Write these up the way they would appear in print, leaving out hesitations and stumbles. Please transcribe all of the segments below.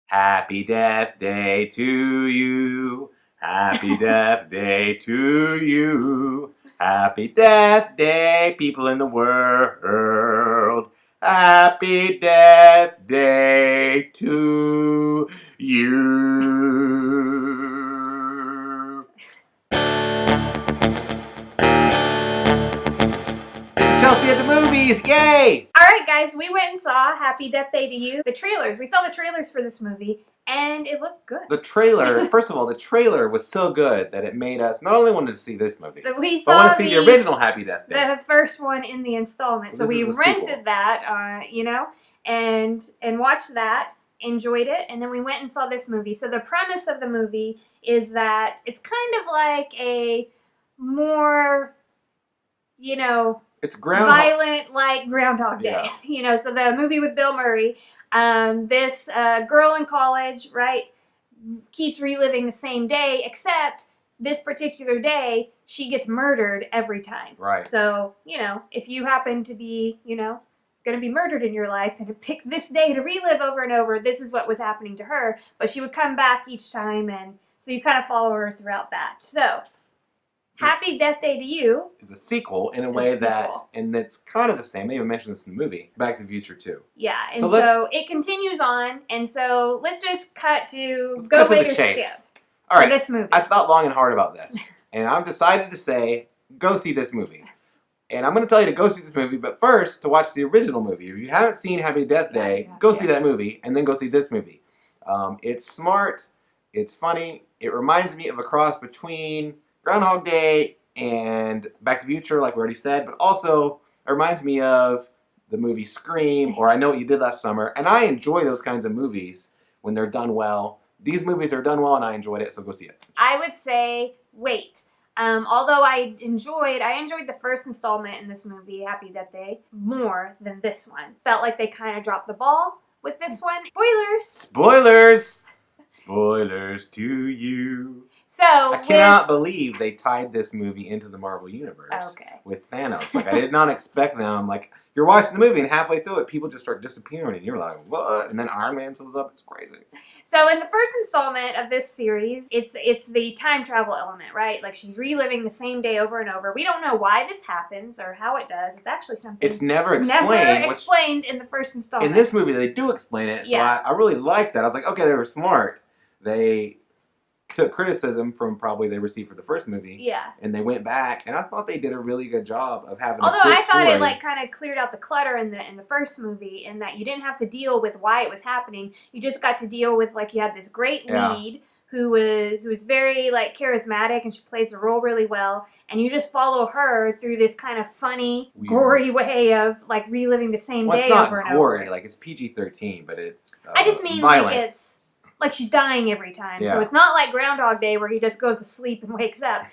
Happy Death Day to you. Happy Death Day to you. Happy Death Day, people in the world. Happy Death Day to you. Kelsey at the movies, yay! Alright guys, we went and saw Happy Death Day to You. The trailers, we saw the trailers for this movie, and it looked good. The trailer, first of all, the trailer was so good that it made us not only wanted to see this movie, But we but want saw to see the original Happy Death Day. the first one in the installment. So we rented that, and watched that, enjoyed it, and then we went and saw this movie. So the premise of the movie is that it's kind of like a more, it's violent, like Groundhog Day. Yeah. So the movie with Bill Murray, this girl in college, right, keeps reliving the same day, except this particular day, she gets murdered every time. Right. So, if you happen to be, going to be murdered in your life and pick this day to relive over and over, this is what was happening to her. But she would come back each time, and so you kind of follow her throughout that. So, Happy Death Day to You is a sequel in a way and it's kind of the same. They even mentioned this in the movie, Back to the Future 2. Yeah, and so it continues on, and so let's just cut to go later skip. All right, this movie. I thought long and hard about this, and I've decided to say, go see this movie. And I'm going to tell you to go see this movie, but first, to watch the original movie. If you haven't seen Happy Death Day, go see that movie, and then go see this movie. It's smart, it's funny, it reminds me of a cross between Groundhog Day and Back to the Future, like we already said, but also it reminds me of the movie Scream or I Know What You Did Last Summer, and I enjoy those kinds of movies when they're done well. These movies are done well, and I enjoyed it, so go see it. I would say wait. Although I enjoyed the first installment in this movie, Happy Death Day, more than this one. Felt like they kind of dropped the ball with this one. Spoilers! Spoilers! Spoilers to you. So I cannot believe they tied this movie into the Marvel Universe with Thanos. Like, I did not expect them. Like, you're watching the movie and halfway through it, people just start disappearing and you're like, what? And then Iron Man shows up. It's crazy. So in the first installment of this series, it's the time travel element, right? Like, she's reliving the same day over and over. We don't know why this happens or how it does. It's actually something it's never explained in the first installment. In this movie, they do explain it. So I really like that. I was like, okay, they were smart. They took criticism from probably they received for the first movie. Yeah. And they went back, and I thought they did a really good job of having Although I thought it like kind of cleared out the clutter in the first movie, in that you didn't have to deal with why it was happening. You just got to deal with, like, you had this great lead who was very, like, charismatic, and she plays the role really well, and you just follow her through this kind of funny, gory way of, like, reliving the same day over and over. It's not gory, like, it's PG-13, but it's I just mean violent. Like like she's dying every time. So it's not like Groundhog Day where he just goes to sleep and wakes up.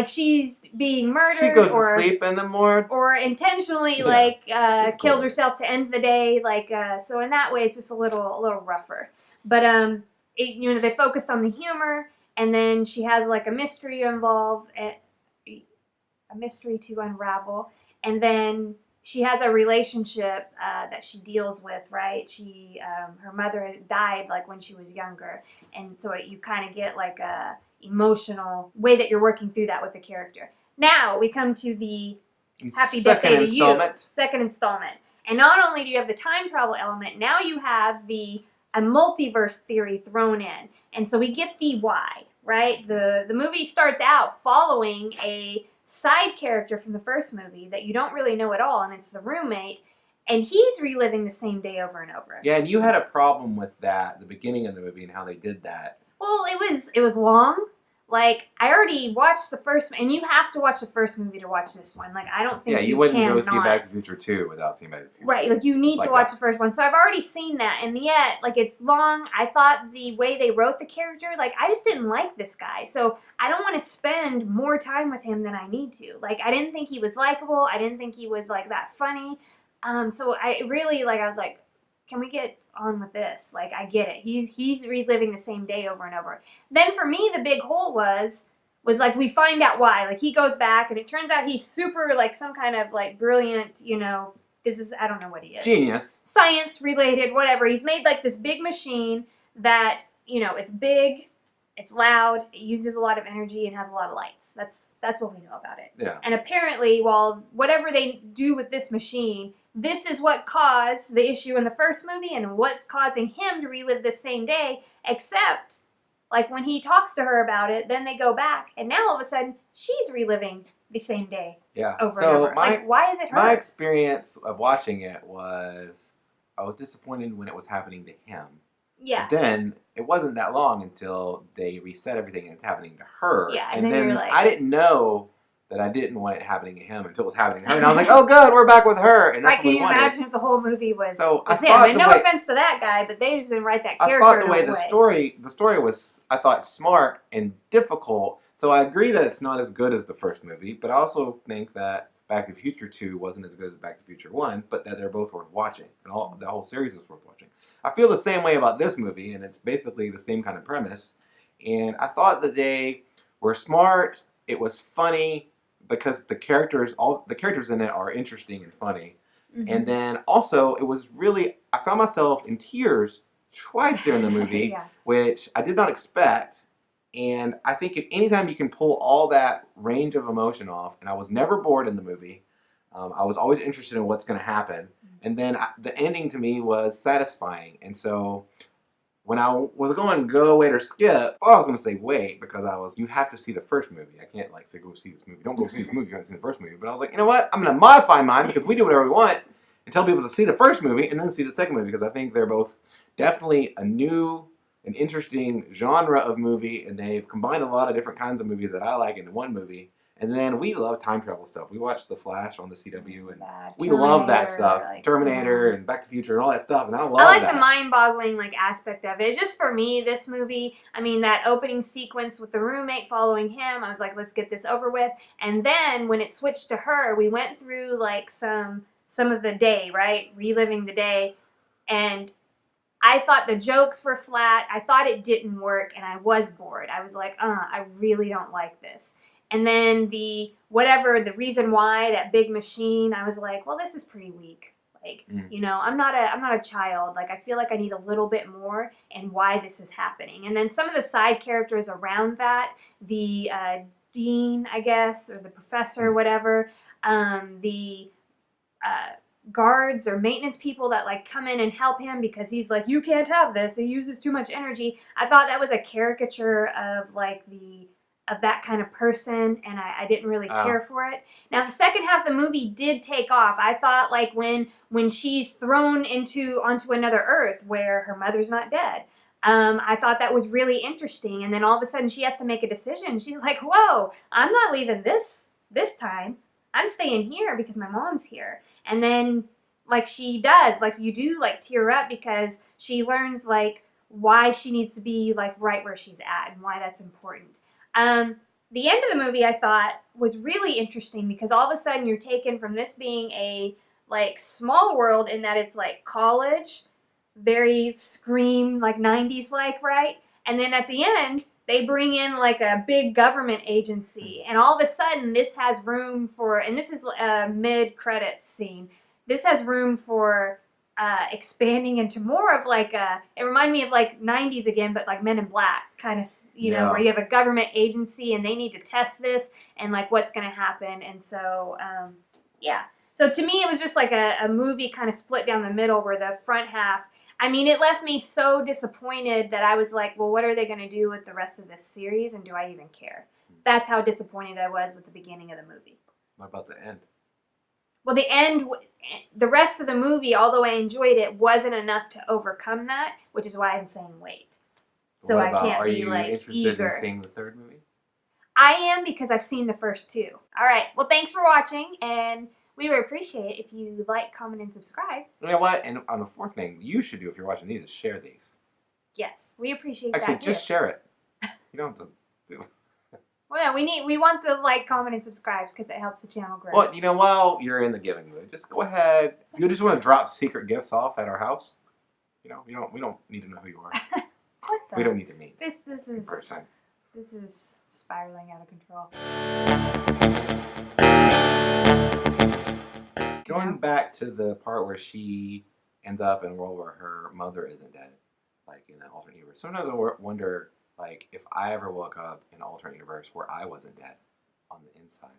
She's being murdered. She goes to sleep in the morning. Or intentionally, kills herself to end the day. So in that way, it's just a little rougher. But, they focused on the humor, and then she has, like, a mystery involved, a mystery to unravel, and then she has a relationship that she deals with, right? Her mother died, like, when she was younger, and so you kind of get, like, a emotional way that you're working through that with the character. Now we come to the Happy Death Day to You, second installment, and not only do you have the time travel element, now you have a multiverse theory thrown in, and so we get the why, right? The movie starts out following a side character from the first movie that you don't really know at all, and it's the roommate, and he's reliving the same day over and over. Yeah, and you had a problem with that, the beginning of the movie and how they did that. Well, it was long. Like, I already watched the first, and you have to watch the first movie to watch this one. Like, I don't think you wouldn't go see Back to the Future 2 without seeing Back to the Future. Right, like, you need to watch the first one. So I've already seen that, and yet, like, it's long. I thought the way they wrote the character, like, I just didn't like this guy. So I don't want to spend more time with him than I need to. Like, I didn't think he was likable. I didn't think he was, like, that funny. So I really, like, I was like, can we get on with this? Like, I get it. He's reliving the same day over and over. Then for me, the big hole was like, we find out why. Like, he goes back, and it turns out he's super, like, some kind of, like, brilliant, physicist. I don't know what he is. Genius. Science related, whatever. He's made, like, this big machine that, it's big, it's loud, it uses a lot of energy, and has a lot of lights. That's what we know about it. Yeah. And apparently, while whatever they do with this machine, this is what caused the issue in the first movie and what's causing him to relive the same day, except, like, when he talks to her about it, then they go back, and now all of a sudden, she's reliving the same day. Yeah. Over and over. Why is it her? My experience of watching it was, I was disappointed when it was happening to him. Yeah. But then it wasn't that long until they reset everything and it's happening to her. Yeah. And then you're like, I didn't know that I didn't want it happening to him until it was happening to her. And I was like, oh, good, we're back with her. And that's what we wanted. Can you imagine if the whole movie was him? And no offense to that guy, but they just didn't write that character. I thought the way the story was, I thought, smart and difficult. So I agree that it's not as good as the first movie, but I also think that Back to the Future 2 wasn't as good as Back to the Future 1, but that they're both worth watching. And the whole series is worth watching. I feel the same way about this movie, and it's basically the same kind of premise. And I thought that they were smart. It was funny because the characters in it are interesting and funny. Mm-hmm. And then also, it was really, I found myself in tears twice during the movie, yeah. Which I did not expect. And I think anytime you can pull all that range of emotion off, and I was never bored in the movie. I was always interested in what's going to happen. And then the ending to me was satisfying. And so when I was going go, wait, or skip, I thought I was going to say wait because you have to see the first movie. I can't say go see this movie. Don't go see this movie if you haven't seen the first movie. But I was like, you know what? I'm going to modify mine because we do whatever we want and tell people to see the first movie and then see the second movie because I think they're both definitely a new and interesting genre of movie, and they've combined a lot of different kinds of movies that I like into one movie. And then we love time travel stuff. We watch The Flash on the CW, and we love that stuff. Terminator and Back to the Future and all that stuff, and I love that. I like the mind-boggling aspect of it. Just for me, this movie, that opening sequence with the roommate following him, I was like, let's get this over with. And then when it switched to her, we went through some of the day, right? Reliving the day, and I thought the jokes were flat. I thought it didn't work, and I was bored. I was like, I really don't like this. And then the reason why, that big machine, I was like, well, this is pretty weak. I'm not a child. I feel like I need a little bit more and why this is happening. And then some of the side characters around that, the dean, I guess, or the professor, whatever, the guards or maintenance people that come in and help him because he's like, you can't have this, it uses too much energy. I thought that was a caricature of that kind of person, and I didn't really care for it. Now the second half of the movie did take off. I thought when she's thrown onto another Earth where her mother's not dead, I thought that was really interesting. And then all of a sudden she has to make a decision. She's like, whoa, I'm not leaving this time. I'm staying here because my mom's here. And then, she does, you do, tear up because she learns, why she needs to be, right where she's at and why that's important. The end of the movie, I thought, was really interesting because all of a sudden you're taken from this being a, small world in that it's, college, very Scream, 90s, right? And then at the end, they bring in a big government agency, and all of a sudden this has room for, and this is a mid-credits scene, this has room for expanding into more of it reminded me of 90s again, but Men in Black kind of, where you have a government agency and they need to test this and what's going to happen. And so, So to me, it was just a movie kind of split down the middle where the front half, it left me so disappointed that I was like, well, what are they going to do with the rest of this series, and do I even care? That's how disappointed I was with the beginning of the movie. What about the end? Well, the rest of the movie, although I enjoyed it, wasn't enough to overcome that, which is why I'm saying wait. So I can't be eager. Are you interested in seeing the third movie? I am, because I've seen the first two. All right. Well, thanks for watching, and we would appreciate it if you like, comment, and subscribe. You know what? And on the fourth thing you should do if you're watching these is share these. Yes, we appreciate that. Actually, just share it. You don't have to do. Well, yeah, we want the comment, and subscribe because it helps the channel grow. Well, while you're in the giving mood, just go ahead. If you just want to drop secret gifts off at our house, we don't need to know who you are. We don't need to meet. This is in person. This is spiraling out of control. Going back to the part where she ends up in a world where her mother isn't dead. like in an alternate universe. Sometimes I wonder, like, if I ever woke up in an alternate universe where I wasn't dead on the inside.